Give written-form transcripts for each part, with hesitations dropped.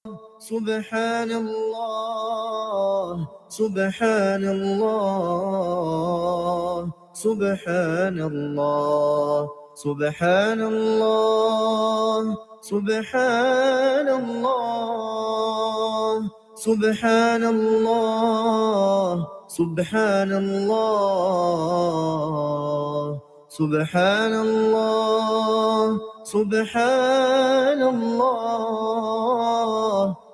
سبحان الله سبحان الله سبحان الله سبحان الله سبحان الله سبحان الله سبحان الله سبحان الله سبحان الله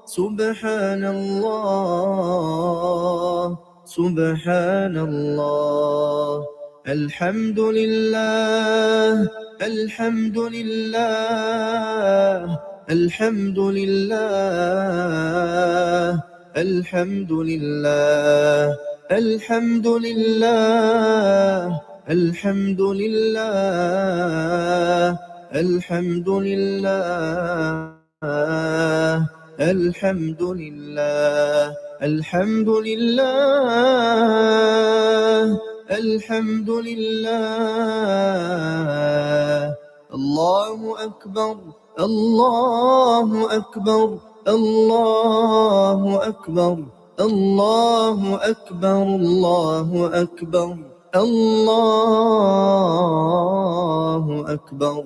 سبحان الله سبحان الله الحمد لله الحمد لله الحمد لله الحمد لله الحمد لله الحمد لله الحمد لله الحمد لله الحمد لله الحمد لله الله أكبر الله أكبر الله أكبر الله أكبر الله أكبر الله أكبر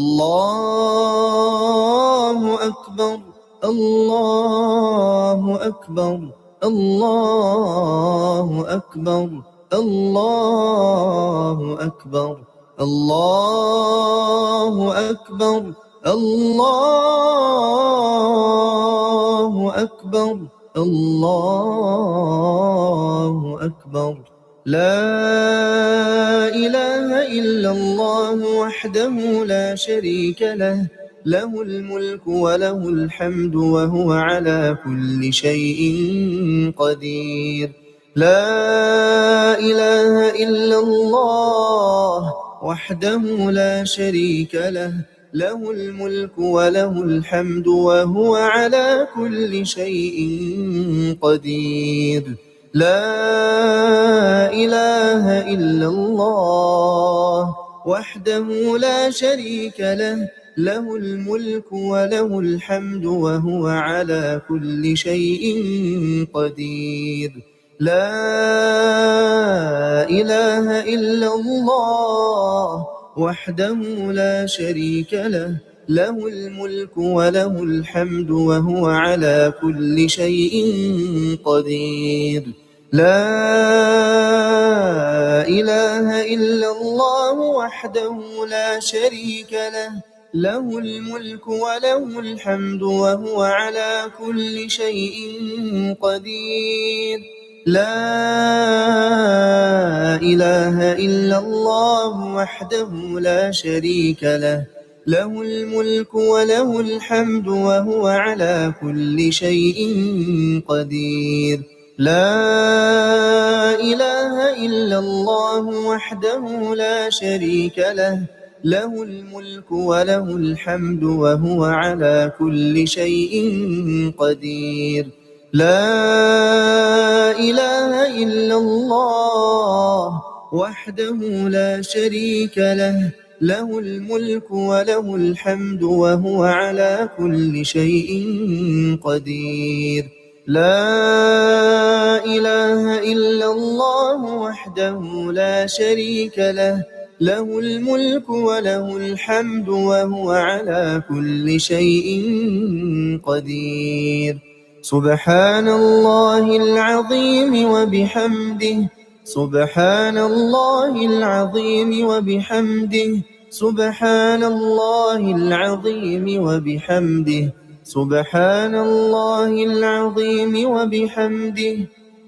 الله أكبر الله أكبر الله أكبر الله أكبر الله أكبر الله أكبر الله أكبر لا إله إلا الله وحده لا شريك له له الملك وله الحمد وهو على كل شيء قدير لا إله إلا الله وحده لا شريك له له الملك وله الحمد وهو على كل شيء قدير لا إله إلا الله وحده لا شريك له له الملك وله الحمد وهو على كل شيء قدير لا إله إلا الله وحده لا شريك له له الملك وله الحمد وهو على كل شيء قدير لا إله إلا الله وحده لا شريك له له الملك وله الحمد وهو على كل شيء قدير لا إله إلا الله وحده لا شريك له له الملك وله الحمد وهو على كل شيء قدير لا إله إلا الله وحده لا شريك له له الملك وله الحمد وهو على كل شيء قدير لا إله إلا الله وحده لا شريك له له الملك وله الحمد وهو على كل شيء قدير لا إله إلا الله وحده لا شريك له له الملك وله الحمد وهو على كل شيء قدير سبحان الله العظيم وبحمده سبحان الله العظيم وبحمده سبحان الله العظيم وبحمده سبحان الله العظيم وبحمده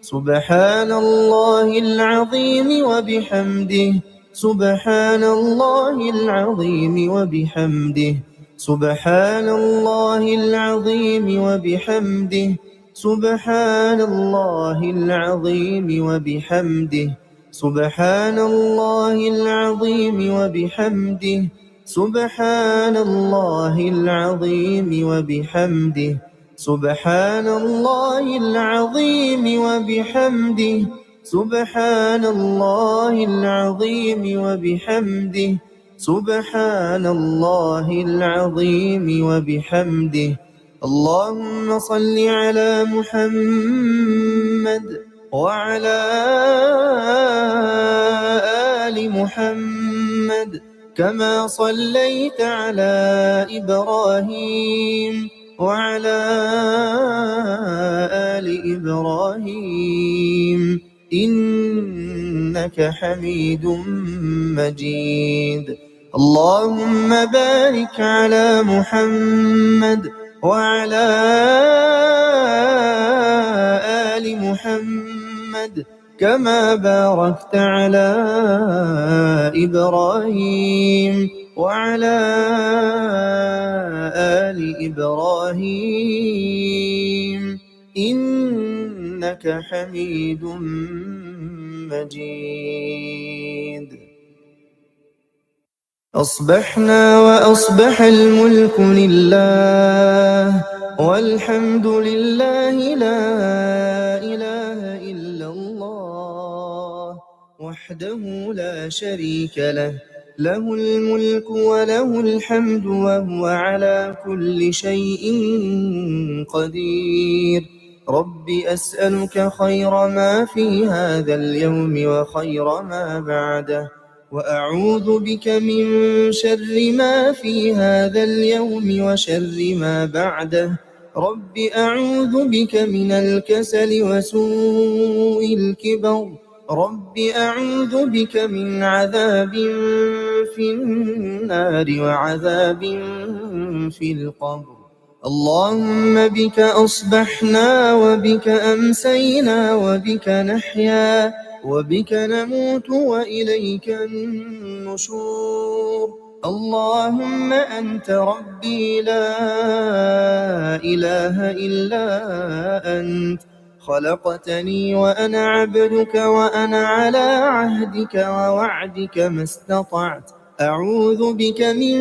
سبحان الله العظيم وبحمده سبحان الله العظيم وبحمده سبحان الله العظيم وبحمده سبحان الله العظيم وبحمده سبحان الله العظيم وبحمده سبحان الله العظيم وبحمده سبحان الله العظيم وبحمده سبحان الله العظيم وبحمده سبحان الله العظيم وبحمده اللهم صل على محمد وعلى آل محمد كما صليت على إبراهيم وعلى آل إبراهيم إنك حميد مجيد. اللهم بارك على محمد وعلى آل محمد كما باركت على إبراهيم وعلى آل إبراهيم إنك حميد مجيد. أصبحنا وأصبح الملك لله والحمد لله لا إله إلا الله وحده لا شريك له، له الملك وله الحمد وهو على كل شيء قدير. رب أسألك خير ما في هذا اليوم وخير ما بعده، وأعوذ بك من شر ما في هذا اليوم وشر ما بعده. رب أعوذ بك من الكسل وسوء الكبر. رب أعوذ بك من عذاب في النار وعذاب في القبر. اللهم بك أصبحنا وبك أمسينا وبك نحيا وبك نموت وإليك النشور. اللهم أنت ربي لا إله إلا أنت، خلقتني وأنا عبدك وأنا على عهدك ووعدك ما استطعت. أعوذ بك من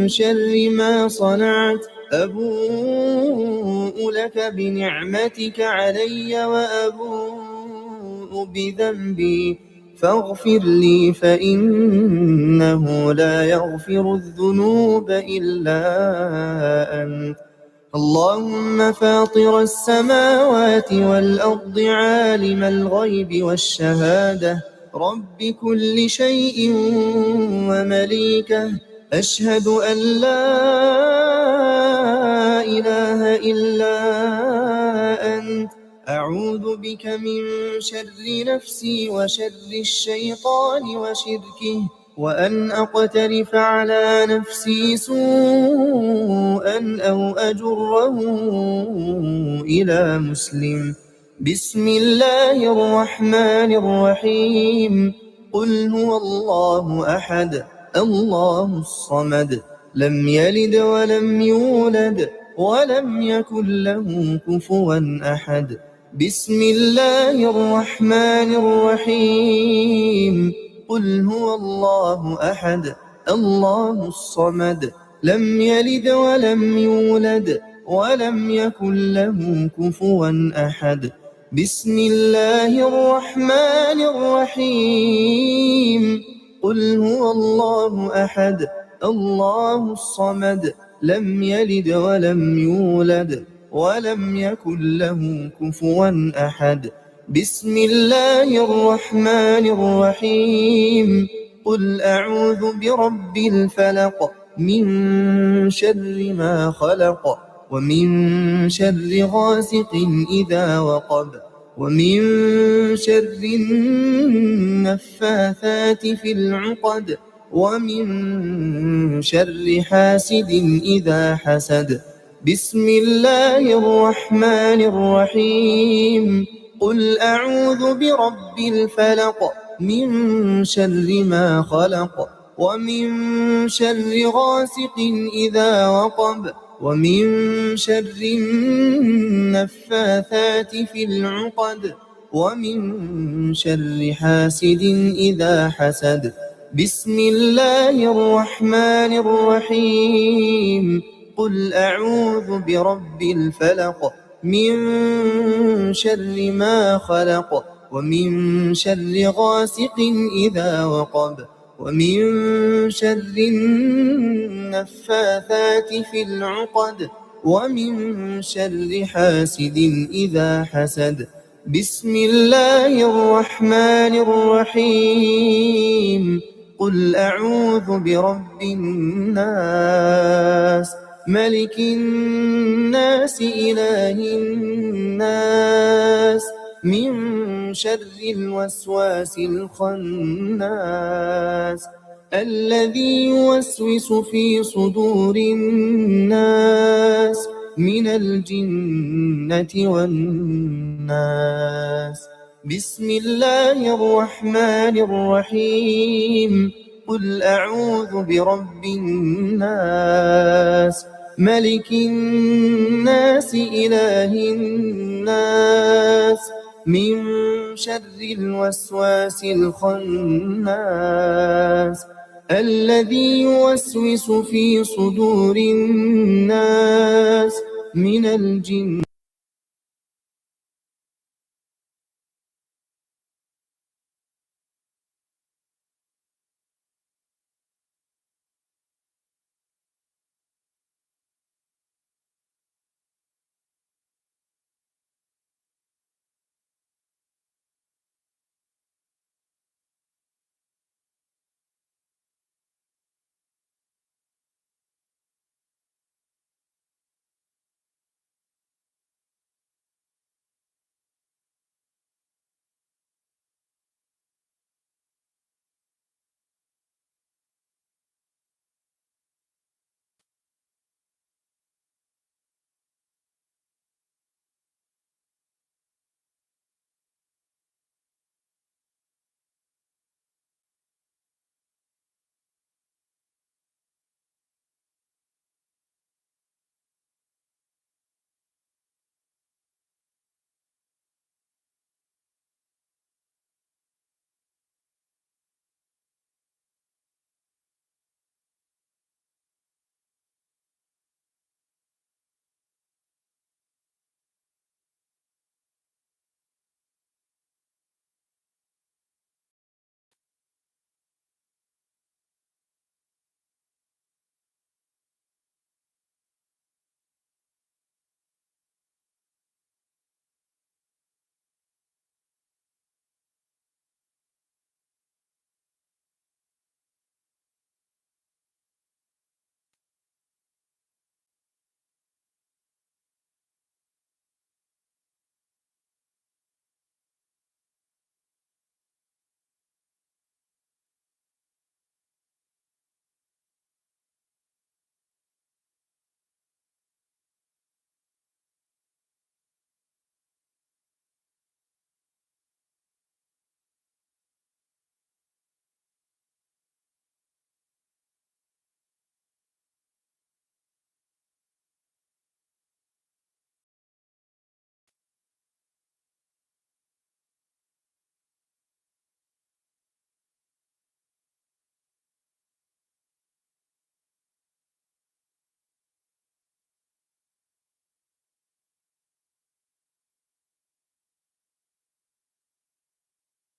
شر ما صنعت. أبوء لك بنعمتك علي وأبوء بذنبي فاغفر لي فإنه لا يغفر الذنوب إلا أنت. اللهم فاطر السماوات والأرض عالم الغيب والشهادة رب كل شيء ومليكه، أشهد أن لا إله إلا أنت. أعوذ بك من شر نفسي وشر الشيطان وشركه، وأن أقترف على نفسي سوءا أو أجره إلى مسلم. بسم الله الرحمن الرحيم. قل هو الله أحد الله الصمد لم يلد ولم يولد ولم يكن له كفوا أحد. بسم الله الرحمن الرحيم. قل هو الله أحد الله الصمد لم يلد ولم يولد ولم يكن له كفوا أحد. بسم الله الرحمن الرحيم. قل هو الله أحد الله الصمد لم يلد ولم يولد ولم يكن له كفوا أحد. بسم الله الرحمن الرحيم. قل أعوذ برب الفلق من شر ما خلق ومن شر غاسق إذا وقب ومن شر النفاثات في العقد ومن شر حاسد إذا حسد. بسم الله الرحمن الرحيم. قل أعوذ برب الفلق من شر ما خلق ومن شر غاسق إذا وقب ومن شر النفاثات في العقد ومن شر حاسد إذا حسد. بسم الله الرحمن الرحيم. قل أعوذ برب الفلق من شر ما خلق ومن شر غاسق إذا وقب ومن شر النفاثات في العقد ومن شر حاسد إذا حسد. بسم الله الرحمن الرحيم. قل أعوذ برب الناس ملك الناس إله الناس من شر الوسواس الخناس الذي يوسوس في صدور الناس من الجنة والناس. بسم الله الرحمن الرحيم. قل أعوذ برب الناس ملك الناس إله الناس من شر الوسواس الخناس الذي يوسوس في صدور الناس من الجنة.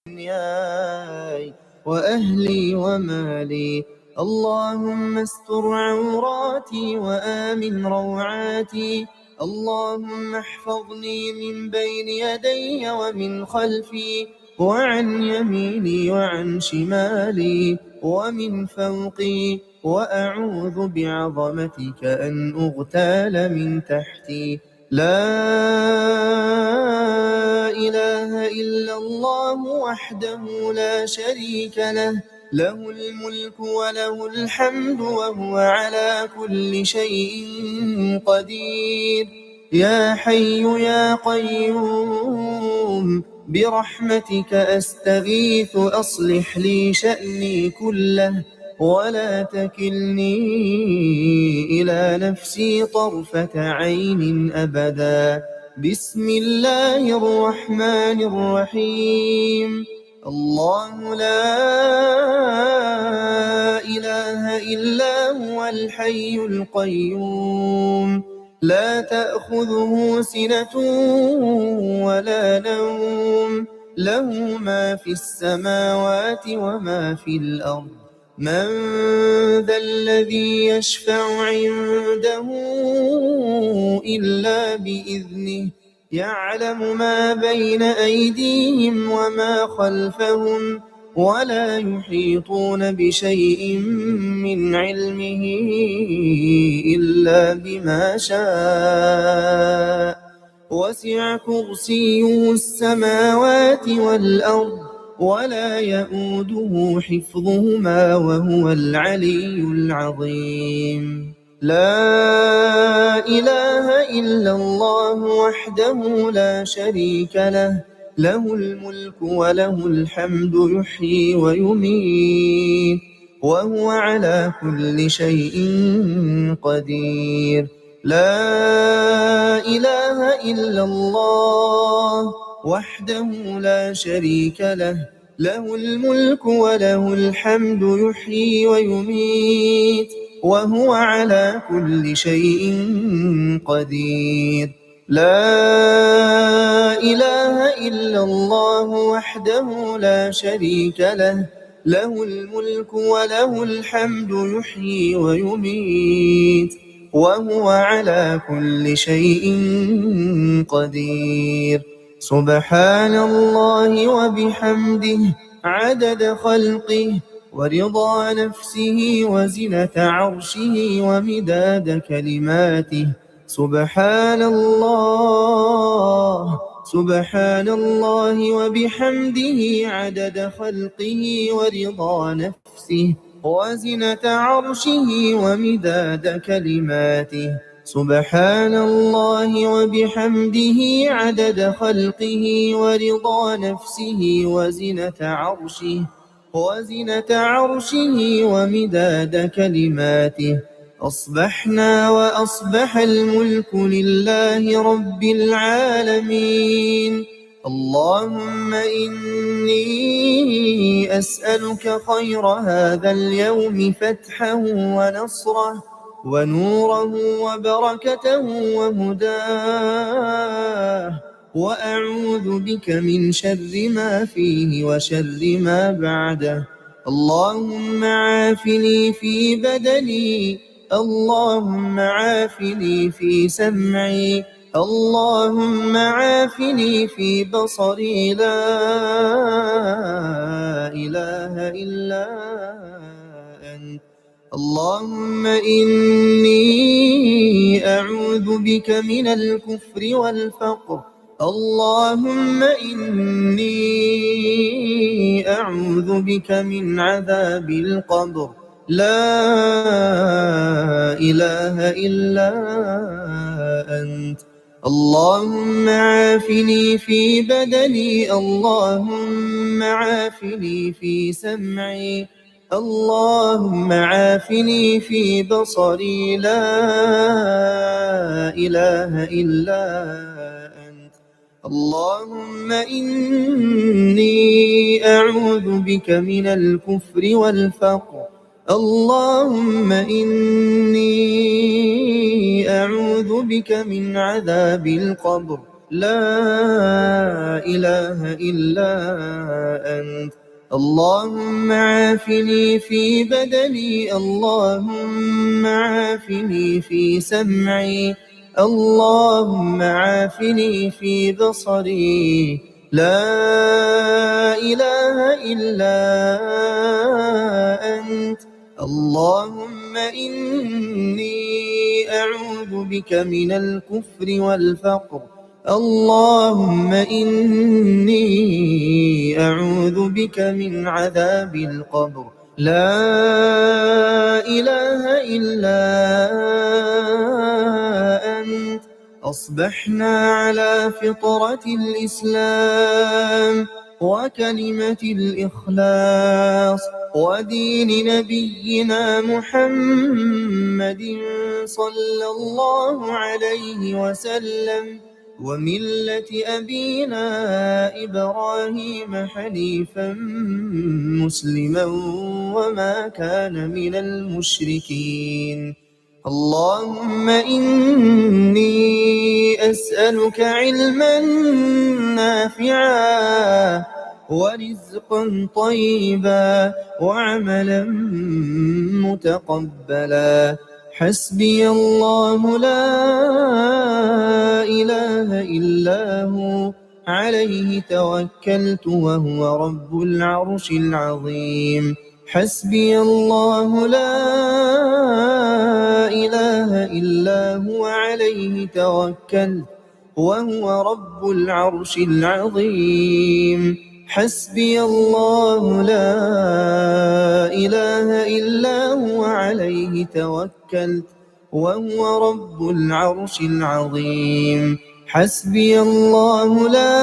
دنياي وأهلي ومالي. اللهم استر عوراتي وآمن روعاتي. اللهم احفظني من بين يدي ومن خلفي وعن يميني وعن شمالي ومن فوقي، وأعوذ بعظمتك أن أغتال من تحتي. لا إله إلا الله وحده لا شريك له، له الملك وله الحمد وهو على كل شيء قدير. يا حي يا قيوم برحمتك أستغيث، أصلح لي شأني كله ولا تكلني إلى نفسي طرفة عين أبدا. بسم الله الرحمن الرحيم. الله لا إله إلا هو الحي القيوم، لا تأخذه سنة ولا نوم، له ما في السماوات وما في الأرض. من ذا الذي يشفع عنده إلا بإذنه يعلم ما بين أيديهم وما خلفهم ولا يحيطون بشيء من علمه إلا بما شاء وسع كرسيه السماوات والأرض ولا يئوده حفظهما وهو العلي العظيم لا إله إلا الله وحده لا شريك له له الملك وله الحمد يحيي ويميت وهو على كل شيء قدير لا إله إلا الله وحده لا شريك له له الملك وله الحمد يحيي ويميت وهو على كل شيء قدير لا إله إلا الله وحده لا شريك له له الملك وله الحمد يحيي ويميت وهو على كل شيء قدير سبحان الله وبحمده عدد خلقه ورضا نفسه وزنة عرشه ومداد كلماته سبحان الله وبحمده عدد خلقه ورضا نفسه وزنة عرشه ومداد كلماته سبحان الله وبحمده عدد خلقه ورضا نفسه وزنة عرشه ومداد كلماته أصبحنا وأصبح الملك لله رب العالمين اللهم إني أسألك خير هذا اليوم فتحه ونصره ونوره وبركته وهداه وأعوذ بك من شر ما فيه وشر ما بعده اللهم عافني في بدني اللهم عافني في سمعي اللهم عافني في بصري لا إله إلا أنت اللهم إني أعوذ بك من الكفر والفقر اللهم إني أعوذ بك من عذاب القبر لا إله إلا أنت اللهم عافني في بدني اللهم عافني في سمعي اللهم عافني في بصري لا إله إلا أنت اللهم إني أعوذ بك من الكفر والفقر اللهم إني أعوذ بك من عذاب القبر لا إله إلا أنت اللهم عافني في بدني اللهم عافني في سمعي اللهم عافني في بصري لا إله إلا أنت اللهم إني أعوذ بك من الكفر والفقر اللهم إني أعوذ بك من عذاب القبر لا إله إلا أنت أصبحنا على فطرة الإسلام وكلمة الإخلاص ودين نبينا محمد صلى الله عليه وسلم وملة أبينا إبراهيم حنيفا مسلما وما كان من المشركين اللهم إني أسألك علما نافعا ورزقا طيبا وعملا متقبلا. حسبي الله لا إله إلا هو عليه توكلت وهو رب العرش العظيم. حسبي الله لا إله إلا هو عليه توكلت وهو رب العرش العظيم. حسبي الله لا إله إلا هو عليه توكلت وهو رب العرش العظيم. حسبي الله لا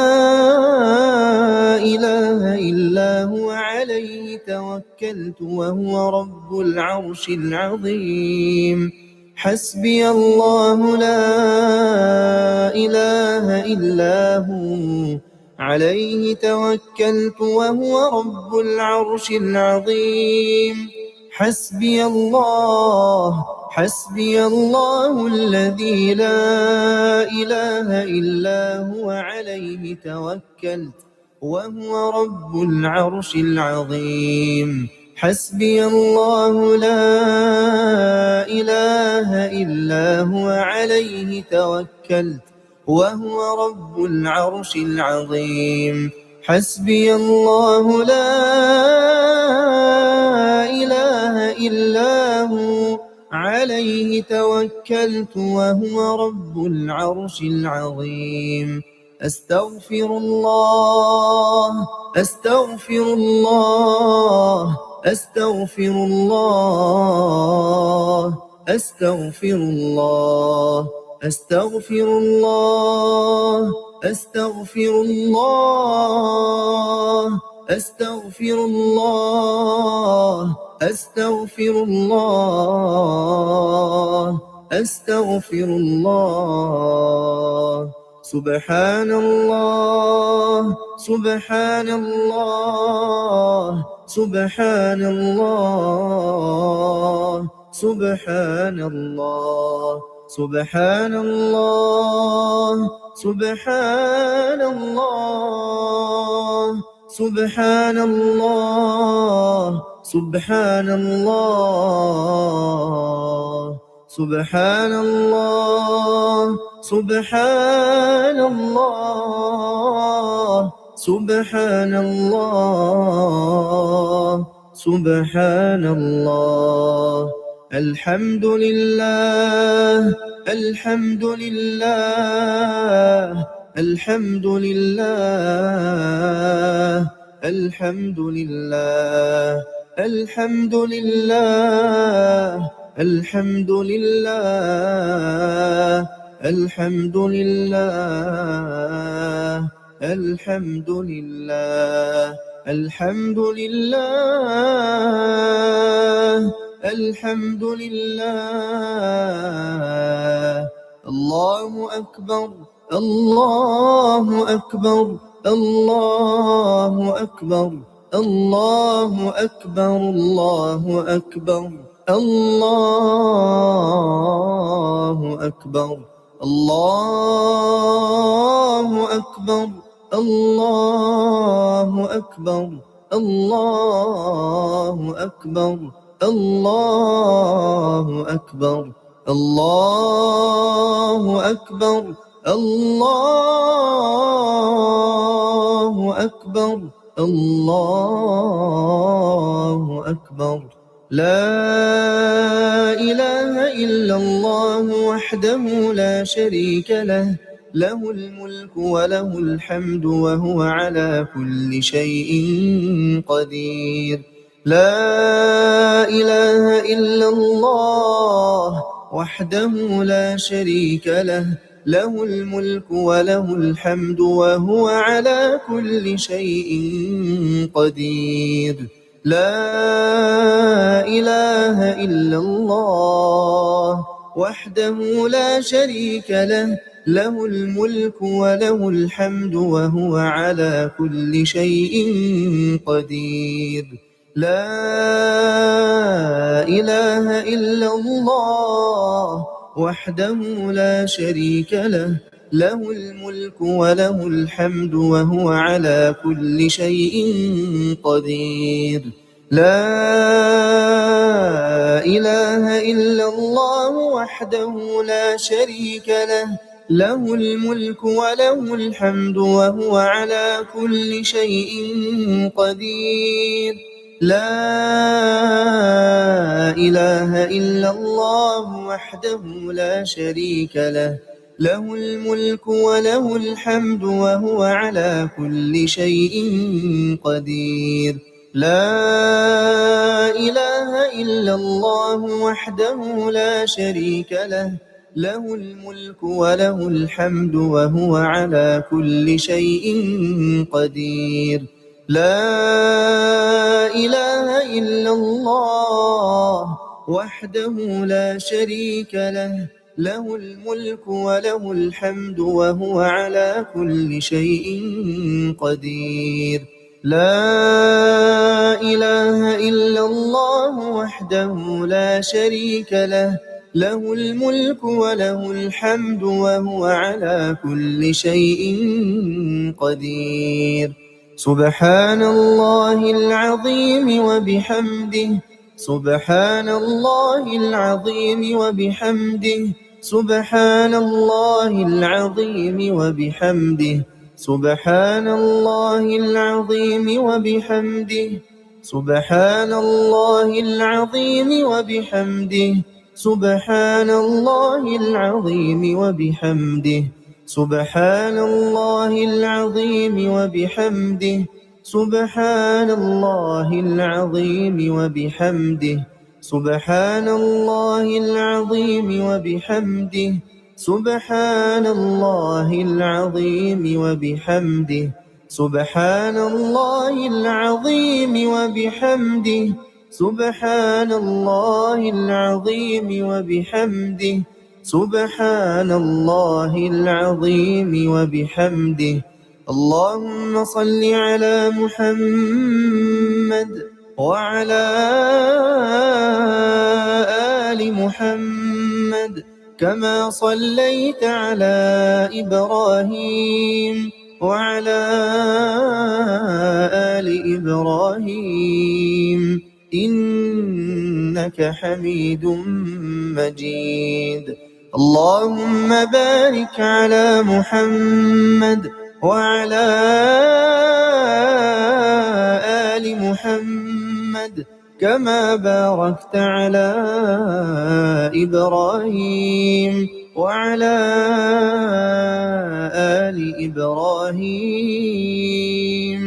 إله إلا هو عليه توكلت وهو رب العرش العظيم. حسبي الله لا إله إلا هو عليه توكلت وهو رب العرش العظيم. حسبي الله الذي لا إله إلا هو عليه توكلت وهو رب العرش العظيم. حسبي الله لا إله إلا هو عليه توكلت وهو رب العرش العظيم. حسبي الله لا إله إلا هو عليه توكلت وهو رب العرش العظيم. أستغفر الله أستغفر الله أستغفر الله أستغفر الله أستغفر الله أستغفر الله أستغفر الله أستغفر الله أستغفر الله. سبحان الله سبحان الله سبحان الله سبحان الله سبحان الله سبحان الله سبحان الله سبحان الله سبحان الله سبحان الله سبحان الله سبحان الله. الحمد لله الحمد لله الحمد لله الحمد لله الحمد لله الحمد لله الحمد لله الحمد لله الحمد لله الحمد لله. الله أكبر الله أكبر الله أكبر الله أكبر الله أكبر الله أكبر الله أكبر الله أكبر الله أكبر الله أكبر الله أكبر الله أكبر الله أكبر. لا إله إلا الله وحده لا شريك له له الملك وله الحمد وهو على كل شيء قدير. لا إله إلا الله وحده لا شريك له له الملك وله الحمد وهو على كل شيء قدير. لا إله إلا الله وحده لا شريك له له الملك وله الحمد وهو على كل شيء قدير. لا إله إلا الله وحده لا شريك له له الملك وله الحمد وهو على كل شيء قدير. لا إله إلا الله وحده لا شريك له، له الملك وله الحمد وهو على كل شيء قدير. لا إله إلا الله وحده لا شريك له، له الملك وله الحمد وهو على كل شيء قدير. لا إله إلا الله وحده لا شريك له، له الملك وله الحمد وهو على كل شيء قدير. لا إله إلا الله وحده لا شريك له، له الملك وله الحمد وهو على كل شيء قدير. لا إله إلا الله وحده لا شريك له، له الملك وله الحمد وهو على كل شيء قدير. سبحان الله العظيم وبحمده، سبحان الله العظيم وبحمده، سبحان الله العظيم وبحمده، سبحان الله العظيم وبحمده، سبحان الله العظيم وبحمده، سبحان الله العظيم وبحمده، سبحان الله العظيم وبحمده، سبحان الله العظيم وبحمده، سبحان الله العظيم وبحمده، سبحان الله العظيم وبحمده، سبحان الله العظيم وبحمده، سبحان الله العظيم وبحمده، سبحان الله العظيم وبحمده. اللهم صل على محمد وعلى آل محمد كما صليت على إبراهيم وعلى آل إبراهيم إنك حميد مجيد. اللهم بارك على محمد وعلى آل محمد كما باركت على إبراهيم وعلى آل إبراهيم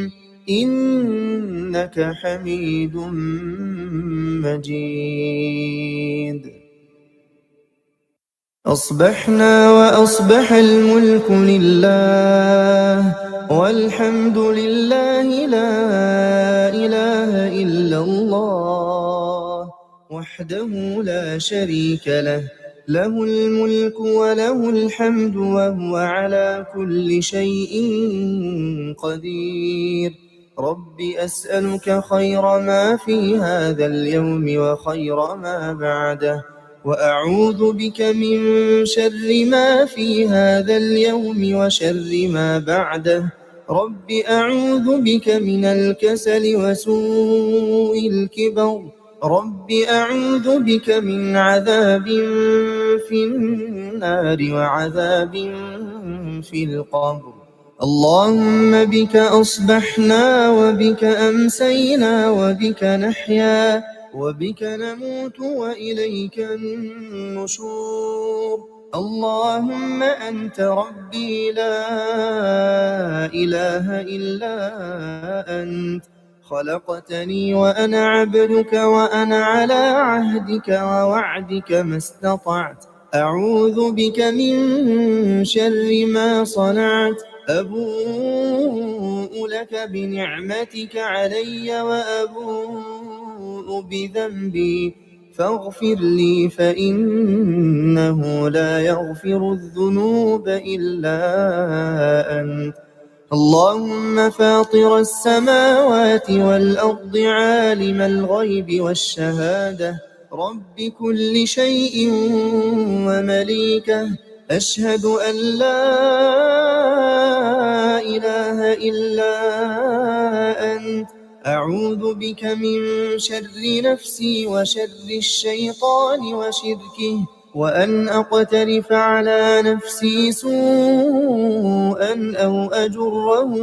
إنك حميد مجيد. أصبحنا وأصبح الملك لله والحمد لله، لا إله إلا الله وحده لا شريك له، له الملك وله الحمد وهو على كل شيء قدير. رب أسألك خير ما في هذا اليوم وخير ما بعده، وأعوذ بك من شر ما في هذا اليوم وشر ما بعده. رب أعوذ بك من الكسل وسوء الكبر، رب أعوذ بك من عذاب في النار وعذاب في القبر. اللهم بك أصبحنا وبك أمسينا وبك نحيا وبك نموت وإليك النشور. اللهم أنت ربي لا إله إلا أنت، خلقتني وأنا عبدك وأنا على عهدك ووعدك ما استطعت. أعوذ بك من شر ما صنعت، أبوء لك بنعمتك علي وأبوء بذنبي فاغفر لي فإنه لا يغفر الذنوب إلا أنت. اللهم فاطر السماوات والأرض عالم الغيب والشهادة، رب كل شيء ومليكه، أشهد أن لا إله إلا أنت أعوذ بك من شر نفسي وشر الشيطان وشركه وأن أقترف على نفسي سوءا أو أجره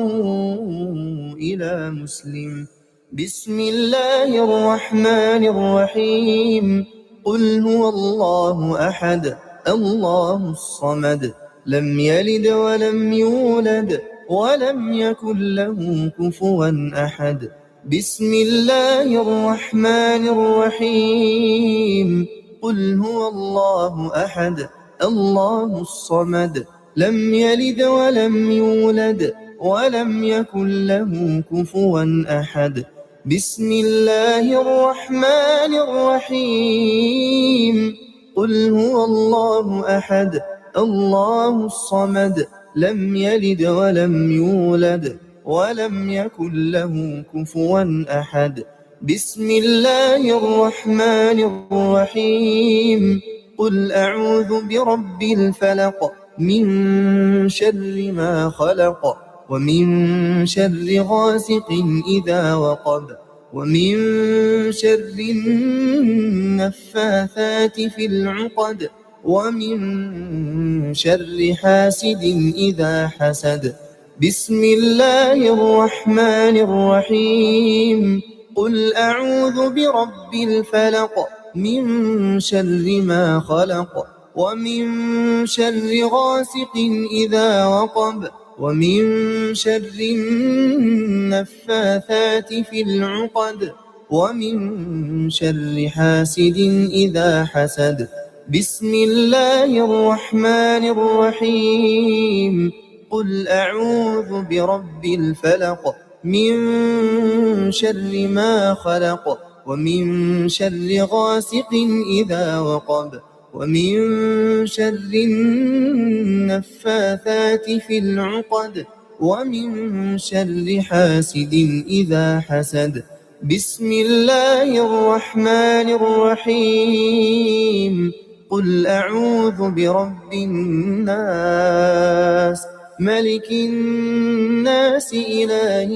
إلى مسلم. بسم الله الرحمن الرحيم. قل هو الله أحد الله الصمد لم يلد ولم يولد ولم يكن له كفوا أحد. بسم الله الرحمن الرحيم. قل هو الله أحد الله الصمد لم يلد ولم يولد ولم يكن له كفوا أحد. بسم الله الرحمن الرحيم. قل هو الله أحد الله الصمد لم يلد ولم يولد ولم يكن له كفوا أحد. بسم الله الرحمن الرحيم. قل أعوذ برب الفلق من شر ما خلق ومن شر غاسق إذا وقب ومن شر النفاثات في العقد ومن شر حاسد إذا حسد. بسم الله الرحمن الرحيم. قل أعوذ برب الفلق من شر ما خلق ومن شر غاسق إذا وقب ومن شر النفاثات في العقد ومن شر حاسد إذا حسد. بسم الله الرحمن الرحيم. قل أعوذ برب الفلق من شر ما خلق ومن شر غاسق إذا وقب ومن شر النفاثات في العقد ومن شر حاسد إذا حسد. بسم الله الرحمن الرحيم. قل أعوذ برب الناس ملك الناس إله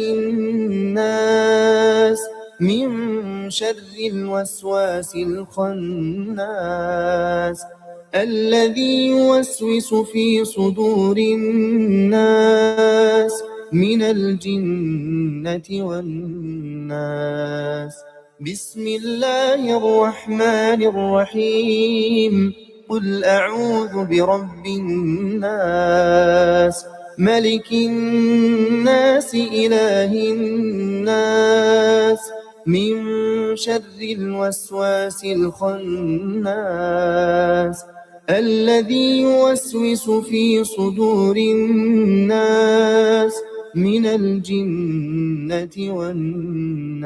الناس من شر الوسواس الخناس الذي يوسوس في صدور الناس من الجنة والناس. بسم الله الرحمن الرحيم. قل أعوذ برب الناس ملك الناس إله الناس من شر الوسواس الخناس الذي يوسوس في صدور الناس من الجنة والناس.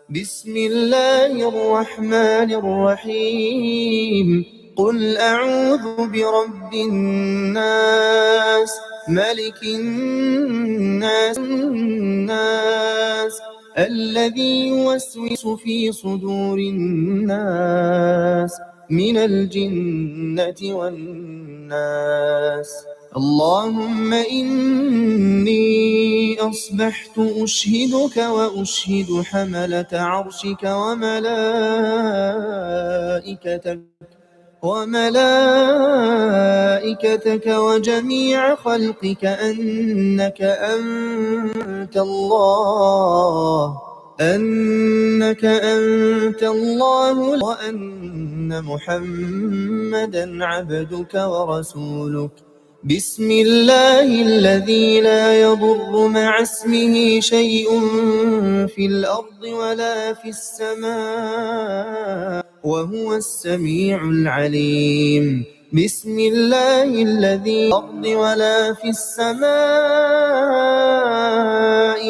بسم الله الرحمن الرحيم. قل أعوذ برب الناس ملك الناس الذي يوسوس في صدور الناس من الجنة والناس. اللهم إني أصبحت أشهدك وأشهد حملة عرشك وملائكتك وجميع خلقك أنك أنت الله وأن محمدا عبدك ورسولك. بسم الله الذي لا يضر مع اسمه شيء في الأرض ولا في السماء وهو السميع العليم. بسم الله الذي لا يضر ولا في السماء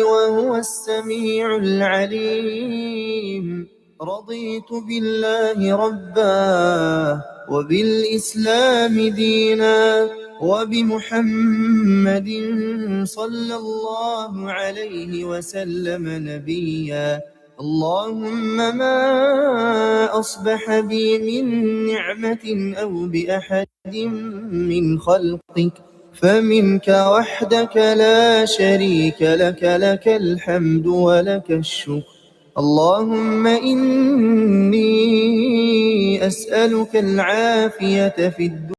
وهو السميع العليم. رضيت بالله ربا وبالإسلام دينا وبمحمد صلى الله عليه وسلم نبيا. اللهم ما أصبح بي من نعمة أو بأحد من خلقك، فمنك وحدك لا شريك لك، لك الحمد ولك الشكر. اللهم إني أسألك العافية في الدنيا